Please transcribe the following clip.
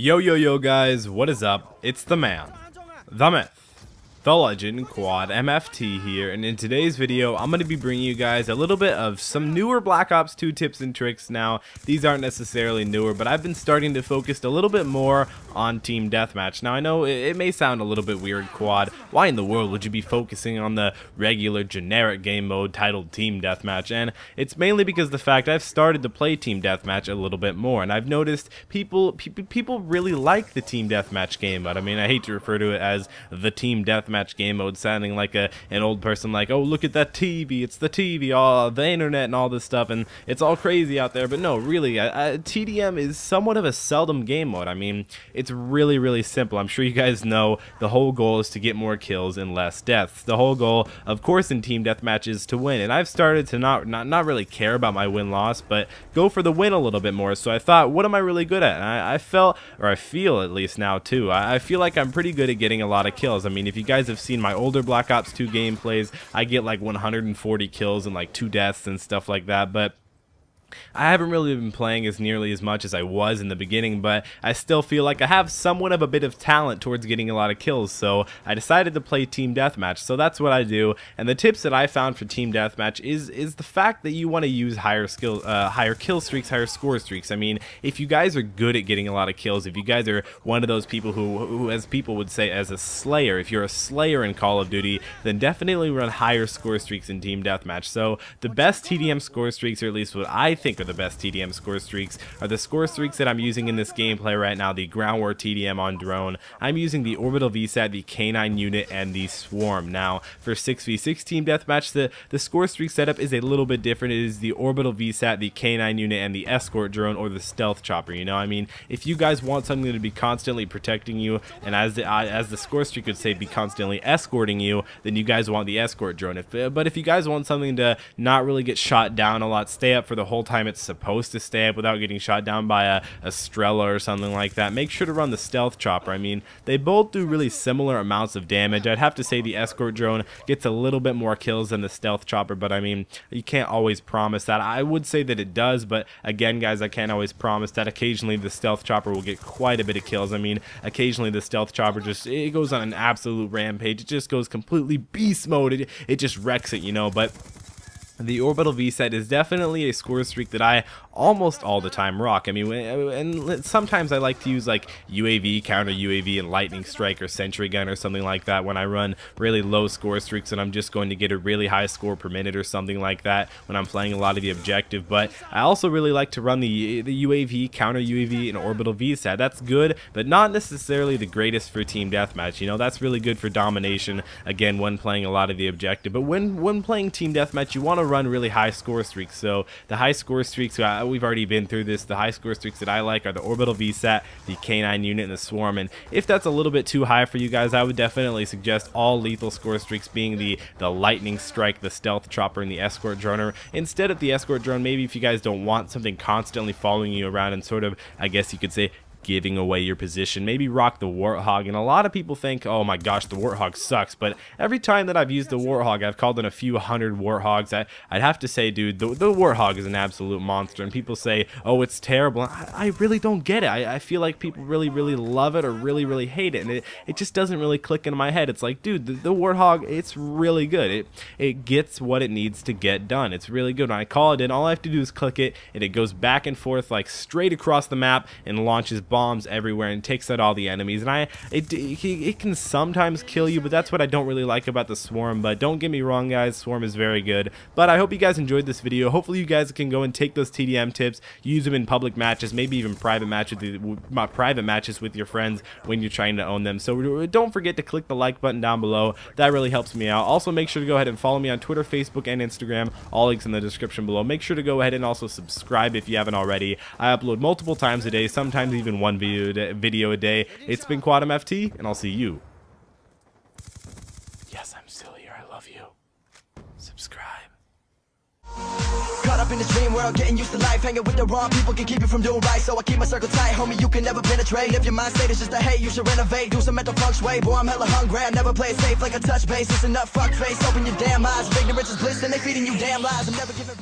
Yo guys, what is up? It's the man, the myth, the legend, Quad MFT here, and in today's video I'm going to be bringing you guys a little bit of some newer Black Ops 2 tips and tricks. Now, these aren't necessarily newer, but I've been starting to focus a little bit more on Team Deathmatch. Now, I know it may sound a little bit weird, Quad. Why in the world would you be focusing on the regular generic game mode titled Team Deathmatch? And it's mainly because the fact I've started to play Team Deathmatch a little bit more, and I've noticed people really like the Team Deathmatch game mode. I mean, I hate to refer to it as the Team Deathmatch game mode, sounding like an old person, like, oh, look at that TV, it's the TV, all the internet and all this stuff, and it's all crazy out there. But no, really, TDM is somewhat of a seldom game mode. I mean, it's really simple. I'm sure you guys know the whole goal is to get more kills and less deaths. The whole goal, of course, in Team Deathmatch is to win, and I've started to not really care about my win-loss, but go for the win a little bit more. So I thought, what am I really good at? And I feel at least now too, I feel like I'm pretty good at getting a lot of kills. I mean, if you guys have seen my older Black Ops 2 gameplays, I get like 140 kills and like 2 deaths and stuff like that, but I haven't really been playing as nearly as much as I was in the beginning, but I still feel like I have somewhat of a bit of talent towards getting a lot of kills, so I decided to play Team Deathmatch. So that's what I do, and the tips that I found for Team Deathmatch is the fact that you want to use higher kill streaks, higher score streaks. I mean, if you guys are good at getting a lot of kills, if you guys are one of those people who as people would say, as a slayer, if you're a slayer in Call of Duty, then definitely run higher score streaks in Team Deathmatch. So the best TDM score streaks, or at least what I think are the best TDM score streaks, are the score streaks that I'm using in this gameplay right now, the Ground War TDM on drone. I'm using the Orbital VSAT, the K9 unit, and the Swarm. Now, for 6v6 Team Deathmatch, the score streak setup is a little bit different. It is the Orbital VSAT, the K9 unit, and the Escort drone, or the Stealth Chopper. You know, I mean, if you guys want something to be constantly protecting you, and as the score streak would say, be constantly escorting you, then you guys want the Escort drone. But if you guys want something to not really get shot down a lot, stay up for the whole time it's supposed to stay up without getting shot down by a Strela or something like that, make sure to run the Stealth Chopper. I mean, they both do really similar amounts of damage. I'd have to say the Escort drone gets a little bit more kills than the Stealth Chopper, but I mean, you can't always promise that. I would say that it does, but again, guys, I can't always promise that. Occasionally the Stealth Chopper will get quite a bit of kills. I mean, occasionally the Stealth Chopper it goes on an absolute rampage. It just goes completely beast mode. It just wrecks it, you know. But the Orbital VSAT is definitely a score streak that I almost all the time rock. I mean, and sometimes I like to use like UAV, counter UAV, and lightning strike or sentry gun or something like that when I run really low score streaks and I'm just going to get a really high score per minute or something like that when I'm playing a lot of the objective. But I also really like to run the UAV, counter UAV, and Orbital VSAT. That's good, but not necessarily the greatest for Team Deathmatch. You know, that's really good for domination, again, when playing a lot of the objective. But when playing Team Deathmatch, you want to run really high score streaks. So the high score streaks, we've already been through this. The high score streaks that I like are the Orbital VSAT, the K9 unit, and the Swarm. And if that's a little bit too high for you guys, I would definitely suggest all lethal score streaks being the lightning strike, the Stealth Chopper, and the Escort drone. Instead of the Escort drone, maybe if you guys don't want something constantly following you around and sort of, I guess you could say, giving away your position, maybe rock the Warthog. And a lot of people think, oh my gosh, the Warthog sucks, but every time that I've used the Warthog, I've called in a few hundred Warthogs. I'd have to say, dude, the Warthog is an absolute monster, and people say, oh, it's terrible. I really don't get it. I feel like people really love it or really hate it, and it just doesn't really click in my head. It's like, dude, the Warthog, it's really good. It gets what it needs to get done. It's really good. When I call it in, all I have to do is click it, and it goes back and forth like straight across the map and launches bombs everywhere and takes out all the enemies. And it can sometimes kill you, but that's what I don't really like about the Swarm. But don't get me wrong, guys, Swarm is very good. But I hope you guys enjoyed this video. Hopefully you guys can go and take those TDM tips, use them in public matches, maybe even private matches with your friends when you're trying to own them. So don't forget to click the like button down below. That really helps me out. Also, make sure to go ahead and follow me on Twitter, Facebook, and Instagram. All links in the description below. Make sure to go ahead and also subscribe if you haven't already. I upload multiple times a day, sometimes even one video a day. It's been Quad MFT, and I'll see you. Yes, I'm still here. I love you. Subscribe. Caught up in this dream world, getting used to life. Hanging with the wrong people can keep you from doing right. So I keep my circle tight, homie, you can never penetrate. If your mind state is just a hate, you should renovate. Do some mental feng shui, boy, I'm hella hungry. I never play it safe like a touch base. Listen up, fuck face, open your damn eyes. If ignorance is bliss, then they feeding you damn lies. I'm never giving